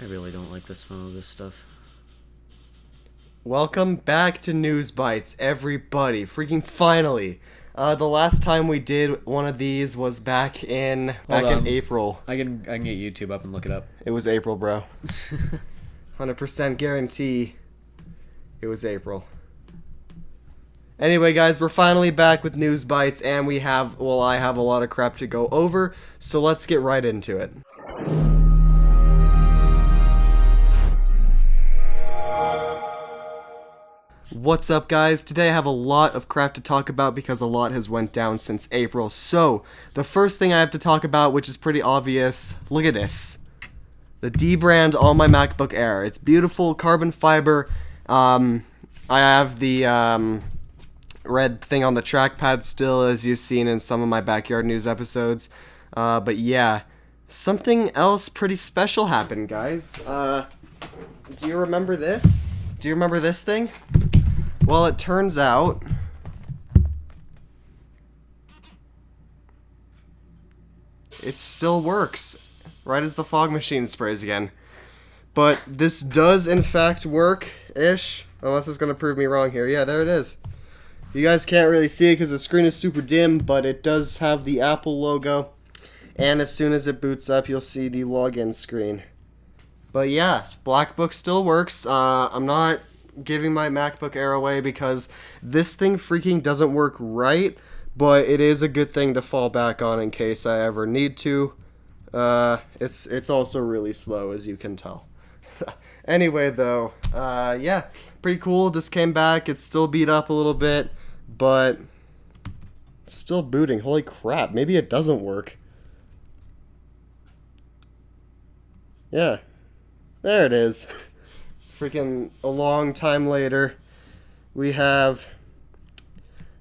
really don't like the smell of this stuff. Welcome back to News Bytes, everybody. Freaking finally. The last time we did one of these was back in April. I can get YouTube up and look it up. It was April, bro. 100% guarantee it was April. Anyway, guys, we're finally back with News Bytes, and I have a lot of crap to go over, so let's get right into it. What's up, guys? Today I have a lot of crap to talk about because a lot has went down since April. So, the first thing I have to talk about, which is pretty obvious, look at this. The D brand on my MacBook Air. It's beautiful, carbon fiber. I have the red thing on the trackpad still, as you've seen in some of my Backyard News episodes. But yeah, something else pretty special happened, guys. Do you remember this? Do you remember this thing? Well, it turns out it still works, right as the fog machine sprays again. But this does in fact work-ish, unless it's going to prove me wrong here. Yeah, there it is. You guys can't really see it because the screen is super dim, but it does have the Apple logo. And as soon as it boots up, you'll see the login screen. But yeah, Blackbook still works. I'm not giving my MacBook Air away because this thing freaking doesn't work right, but it is a good thing to fall back on in case I ever need to. It's also really slow, as you can tell. Anyway, though, yeah, pretty cool. This came back. It's still beat up a little bit, but it's still booting. Holy crap, maybe it doesn't work. Yeah, there it is. Freaking a long time later, we have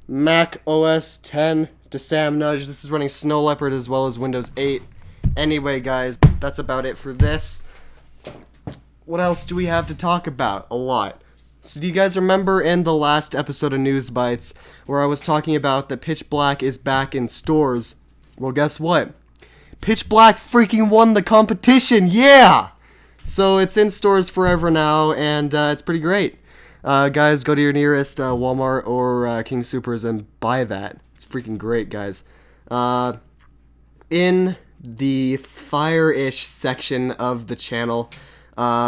Mac OS 10 DaSamNudge. This is running Snow Leopard as well as Windows 8. Anyway, guys, that's about it for this. What else do we have to talk about? A lot. So do you guys remember in the last episode of News Bytes where I was talking about that Pitch Black is back in stores? Well, guess what? Pitch Black freaking won the competition! Yeah! So it's in stores forever now, and it's pretty great. Guys, go to your nearest Walmart or King Soopers and buy that. It's freaking great, guys. In the Fire-ish section of the channel,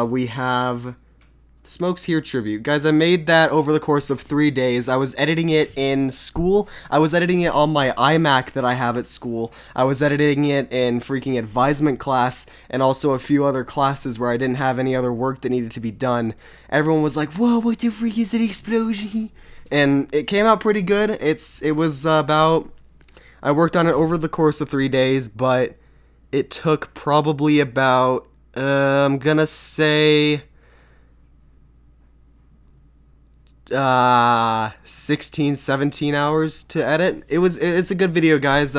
we have Smokes Here Tribute. Guys, I made that over the course of 3 days. I was editing it in school. I was editing it on my iMac that I have at school. I was editing it in freaking advisement class and also a few other classes where I didn't have any other work that needed to be done. Everyone was like, whoa, what the freak is that explosion? And it came out pretty good. It was about... I worked on it over the course of 3 days, but it took probably about... I'm gonna say... 16, 17 hours to edit. It's a good video, guys.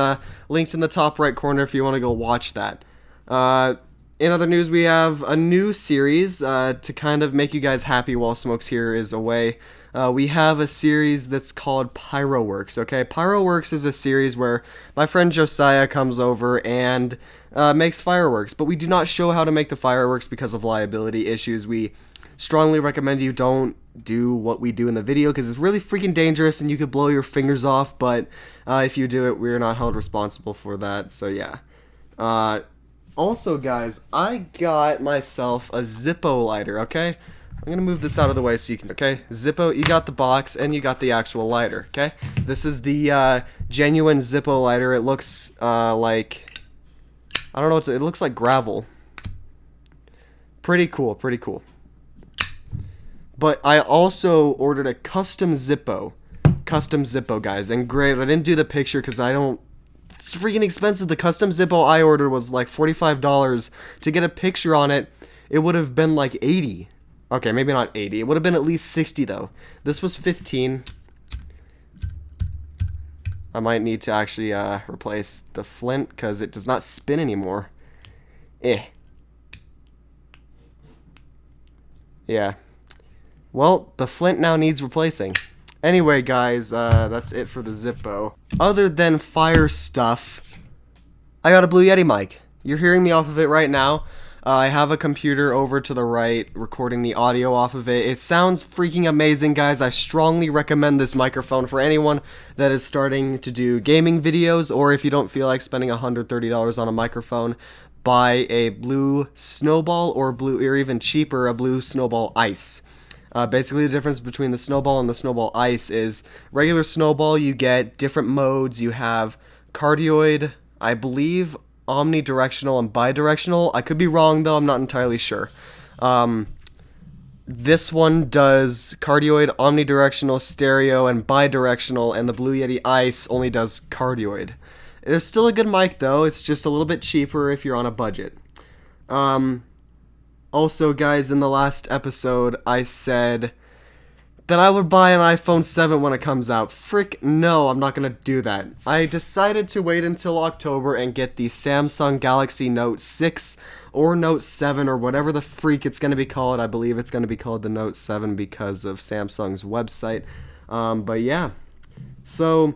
Links in the top right corner if you want to go watch that. In other news, we have a new series to kind of make you guys happy while Smokes Here is away. We have a series that's called Pyroworks, okay? Pyroworks is a series where my friend Josiah comes over and makes fireworks, but we do not show how to make the fireworks because of liability issues. We strongly recommend you don't do what we do in the video because it's really freaking dangerous and you could blow your fingers off, but if you do it, we're not held responsible for that, so yeah. Also, guys, I got myself a Zippo lighter, okay? I'm gonna move this out of the way so you can, okay? Zippo, you got the box and you got the actual lighter, okay? This is the genuine Zippo lighter. It looks like, I don't know, it looks like gravel. Pretty cool, pretty cool. But I also ordered a custom Zippo, guys, and great, I didn't do the picture because it's freaking expensive. The custom Zippo I ordered was like $45. To get a picture on it, it would have been like 80. Okay, maybe not 80. It would have been at least 60 though. This was 15. I might need to actually replace the flint because it does not spin anymore. Yeah. Well, the flint now needs replacing. Anyway, guys, that's it for the Zippo. Other than fire stuff, I got a Blue Yeti mic. You're hearing me off of it right now. I have a computer over to the right, recording the audio off of it. It sounds freaking amazing, guys. I strongly recommend this microphone for anyone that is starting to do gaming videos, or if you don't feel like spending $130 on a microphone, buy a blue snowball or even cheaper, a blue snowball ice. Basically, the difference between the snowball and the snowball ice is regular snowball, you get different modes. You have cardioid, I believe, omnidirectional and bidirectional. I could be wrong though, I'm not entirely sure. This one does cardioid, omnidirectional, stereo, and bidirectional, and the Blue Yeti Ice only does cardioid. It's still a good mic though, it's just a little bit cheaper if you're on a budget. Also, guys, in the last episode, I said that I would buy an iPhone 7 when it comes out. Frick, no, I'm not going to do that. I decided to wait until October and get the Samsung Galaxy Note 6 or Note 7 or whatever the freak it's going to be called. I believe it's going to be called the Note 7 because of Samsung's website. But yeah, so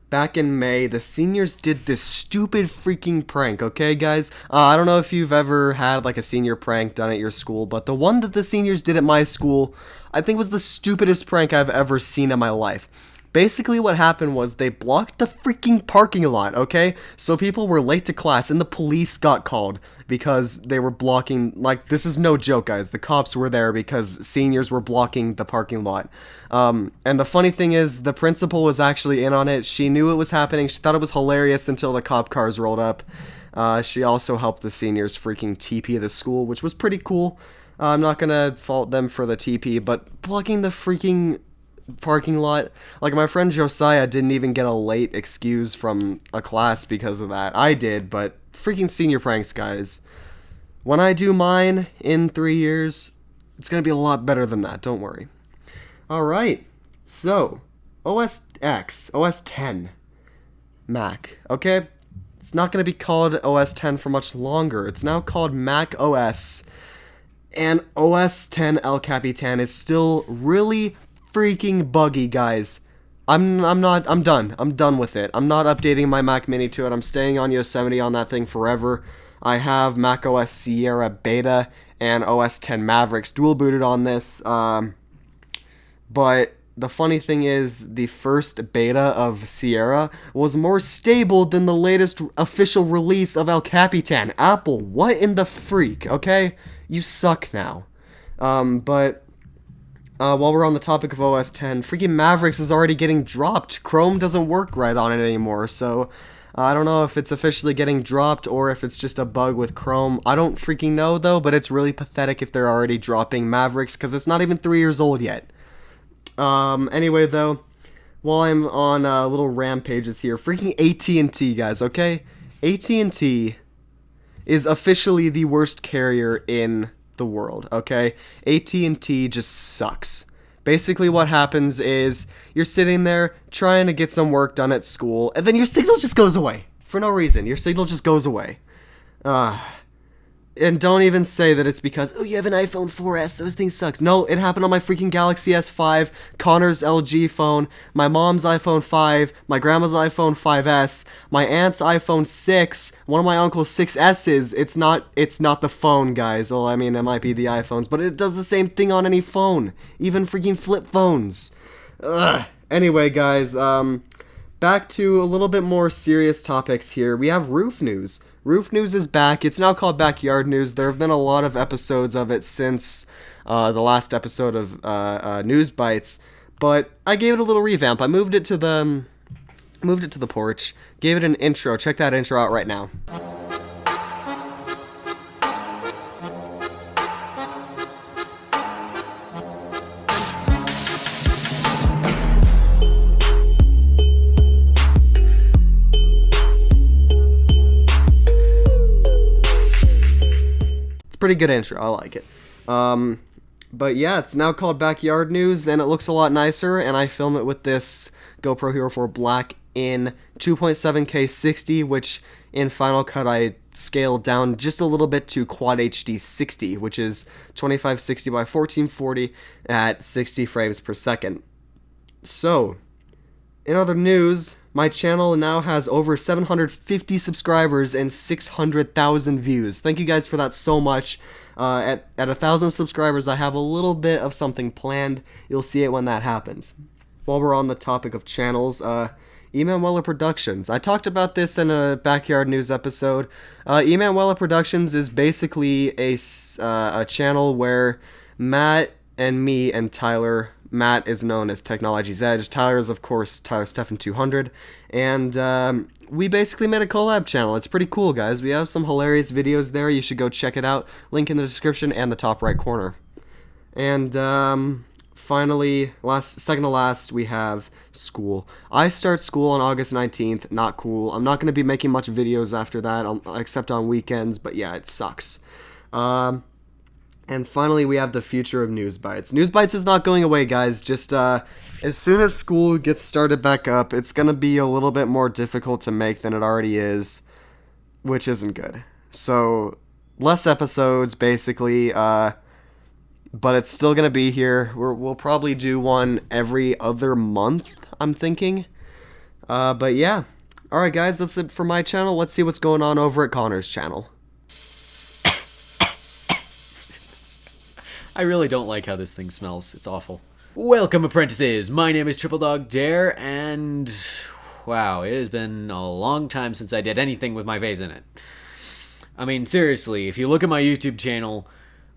back in May, the seniors did this stupid freaking prank, okay, guys? I don't know if you've ever had, like, a senior prank done at your school, but the one that the seniors did at my school, I think was the stupidest prank I've ever seen in my life. Basically, what happened was they blocked the freaking parking lot, okay? So people were late to class, and the police got called because they were blocking, like, this is no joke, guys. The cops were there because seniors were blocking the parking lot. And the funny thing is, the principal was actually in on it. She knew it was happening. She thought it was hilarious until the cop cars rolled up. She also helped the seniors freaking TP the school, which was pretty cool. I'm not gonna fault them for the TP, but blocking the freaking parking lot, like, my friend Josiah didn't even get a late excuse from a class because of that. I did, but freaking senior pranks, guys. When I do mine in 3 years, it's gonna be a lot better than that, don't worry. Alright, so OS X, OS 10, Mac, okay? It's not gonna be called OS 10 for much longer. It's now called Mac OS, and OS 10 El Capitan is still really freaking buggy, guys. I'm done. I'm done with it. I'm not updating my Mac Mini to it. I'm staying on Yosemite on that thing forever. I have Mac OS Sierra Beta and OS 10 Mavericks dual booted on this. But the funny thing is, the first beta of Sierra was more stable than the latest official release of El Capitan. Apple, what in the freak, okay? You suck now. While we're on the topic of OS 10, freaking Mavericks is already getting dropped. Chrome doesn't work right on it anymore, so I don't know if it's officially getting dropped or if it's just a bug with Chrome. I don't freaking know, though, but it's really pathetic if they're already dropping Mavericks, because it's not even 3 years old yet. Anyway, though, while I'm on little rampages here, freaking at&t, guys, okay? at&t is officially the worst carrier in the world, okay? at&t just sucks. Basically what happens is you're sitting there trying to get some work done at school, and then your signal just goes away for no reason. Your signal just goes away. And don't even say that it's because, oh, you have an iPhone 4S, those things sucks. No, it happened on my freaking Galaxy S5, Connor's LG phone, my mom's iPhone 5, my grandma's iPhone 5S, my aunt's iPhone 6, one of my uncle's 6S's. It's not the phone, guys. Well, I mean, it might be the iPhones, but it does the same thing on any phone, even freaking flip phones. Ugh. Anyway, guys, back to a little bit more serious topics here. We have roof news. Roof News is back. It's now called Backyard News. There have been a lot of episodes of it since the last episode of News Bytes, but I gave it a little revamp. I moved it to the porch, gave it an intro. Check that intro out right now. Pretty good intro, I like it. But yeah, it's now called Backyard News, and it looks a lot nicer, and I film it with this GoPro Hero 4 Black in 2.7K 60, which in Final Cut I scaled down just a little bit to Quad HD 60, which is 2560 by 1440 at 60 frames per second. So, in other news, My channel now has over 750 subscribers and 600,000 views. Thank you guys for that so much. At 1,000 subscribers, I have a little bit of something planned. You'll see it when that happens. While we're on the topic of channels, Emanuela Productions. I talked about this in a Backyard News episode. Emanuela Productions is basically a channel where Matt and me and Tyler. Matt is known as Technology's Edge. Tyler is, of course, Tyler Stefan 200. And we basically made a collab channel. It's pretty cool, guys. We have some hilarious videos there. You should go check it out. Link in the description and the top right corner. And finally, second to last, we have school. I start school on August 19th. Not cool. I'm not going to be making much videos after that, except on weekends. But yeah, it sucks. And finally, we have the future of News Bytes. News Bytes is not going away, guys. Just as soon as school gets started back up, it's going to be a little bit more difficult to make than it already is, which isn't good. So, less episodes, basically, but it's still going to be here. We'll probably do one every other month, I'm thinking. But yeah. Alright, guys, that's it for my channel. Let's see what's going on over at Connor's channel. I really don't like how this thing smells. It's awful. Welcome, apprentices. My name is Triple Dog Dare, and wow, it has been a long time since I did anything with my face in it. I mean, seriously, if you look at my YouTube channel,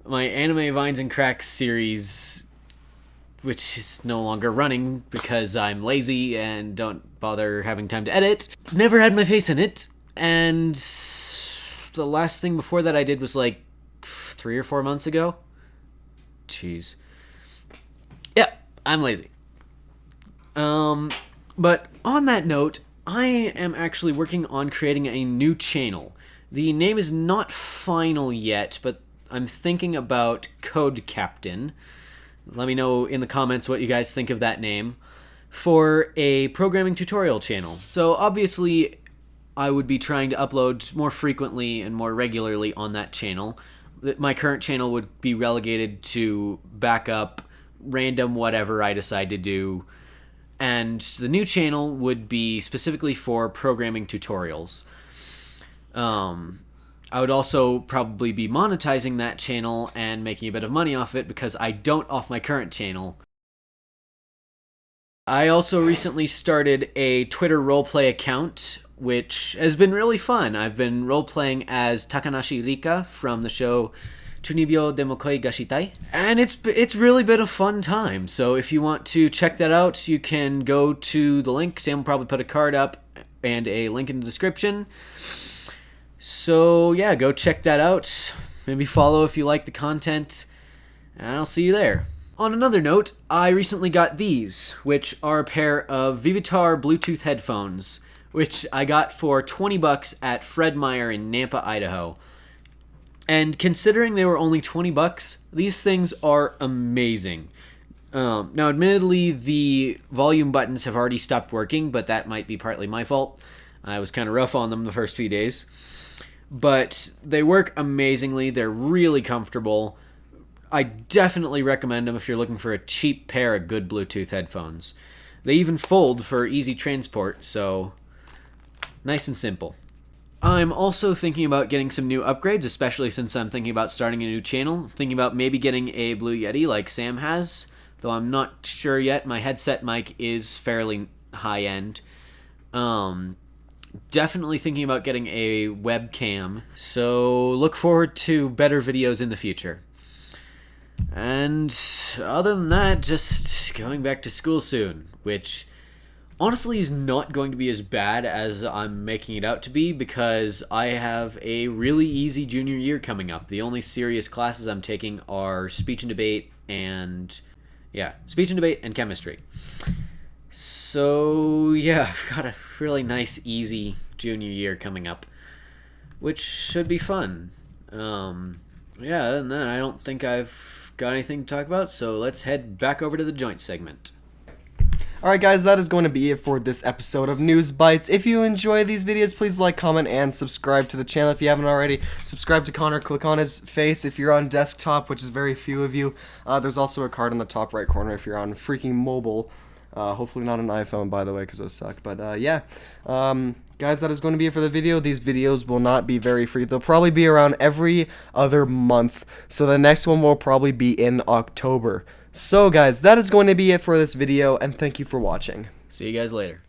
my Anime Vines and Cracks series, which is no longer running because I'm lazy and don't bother having time to edit, never had my face in it, and the last thing before that I did was like 3 or 4 months ago. Jeez. Yeah, I'm lazy. But on that note, I am actually working on creating a new channel. The name is not final yet, but I'm thinking about Code Captain. Let me know in the comments what you guys think of that name. For a programming tutorial channel. So obviously, I would be trying to upload more frequently and more regularly on that channel. My current channel would be relegated to backup, random whatever I decide to do, and the new channel would be specifically for programming tutorials. I would also probably be monetizing that channel and making a bit of money off it because I don't off my current channel. I also recently started a Twitter roleplay account, which has been really fun. I've been roleplaying as Takanashi Rika from the show Chunibyo Demokoi Gashitai, and it's really been a fun time. So if you want to check that out, you can go to the link. Sam will probably put a card up and a link in the description. So yeah, go check that out. Maybe follow if you like the content, and I'll see you there. On another note, I recently got these, which are a pair of Vivitar Bluetooth headphones, which I got for $20 at Fred Meyer in Nampa, Idaho. And considering they were only $20, these things are amazing. Now, admittedly, the volume buttons have already stopped working, but that might be partly my fault. I was kind of rough on them the first few days. But they work amazingly. They're really comfortable. I definitely recommend them if you're looking for a cheap pair of good Bluetooth headphones. They even fold for easy transport, so nice and simple. I'm also thinking about getting some new upgrades, especially since I'm thinking about starting a new channel. I'm thinking about maybe getting a Blue Yeti like Sam has, though I'm not sure yet. My headset mic is fairly high-end. Definitely thinking about getting a webcam, so look forward to better videos in the future. And other than that, just going back to school soon, which honestly is not going to be as bad as I'm making it out to be because I have a really easy junior year coming up. The only serious classes I'm taking are speech and debate and chemistry. So yeah, I've got a really nice, easy junior year coming up, which should be fun. Yeah, other than that, I don't think I've got anything to talk about, so let's head back over to the joint segment. Alright guys, that is going to be it for this episode of News Bytes. If you enjoy these videos, please like, comment, and subscribe to the channel if you haven't already. Subscribe to Connor, click on his face if you're on desktop, which is very few of you. There's also a card in the top right corner if you're on freaking mobile. Hopefully not an iPhone, by the way, because those suck. But yeah, guys, that is going to be it for the video. These videos will not be very free. They'll probably be around every other month. So the next one will probably be in October. So guys, that is going to be it for this video, and thank you for watching. See you guys later.